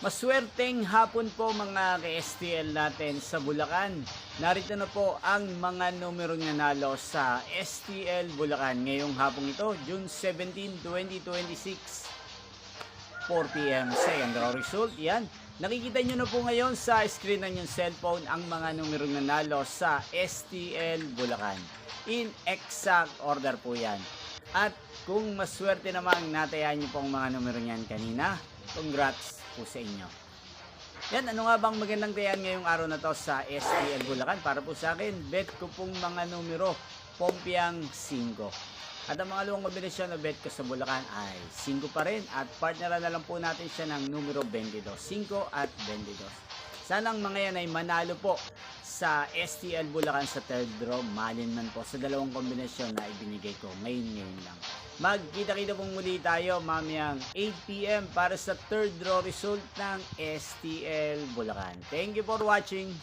Maswerteng hapon po mga ka-STL natin sa Bulacan. Narito na po ang mga numerong nanalo sa STL Bulacan ngayong hapong ito, June 17, 2026, 4 p.m. Second draw result. Yan. Nakikita nyo na po ngayon sa screen ng yung cellphone ang mga numerong nanalo sa STL Bulacan. In exact order po yan. At kung maswerte namang natayan nyo po ang mga numero niyan kanina, congrats po sa inyo. Yan, ano nga bang magandang tayan ngayong araw na to sa STL Bulacan? Para po sa akin, bet ko pong mga numero, Pompiang 5. At ang mga luwang kombinasyon na bet ko sa Bulacan ay 5 pa rin. At partneran na lang po natin siya ng numero 22, 5 at 22. Sana ang mga yan ay manalo po sa STL Bulacan sa third draw. Malin man po sa dalawang kombinasyon na ibinigay ko ngayon lang. Magkita-kita pong muli tayo mamayang 8 p.m. para sa third draw result ng STL Bulacan. Thank you for watching.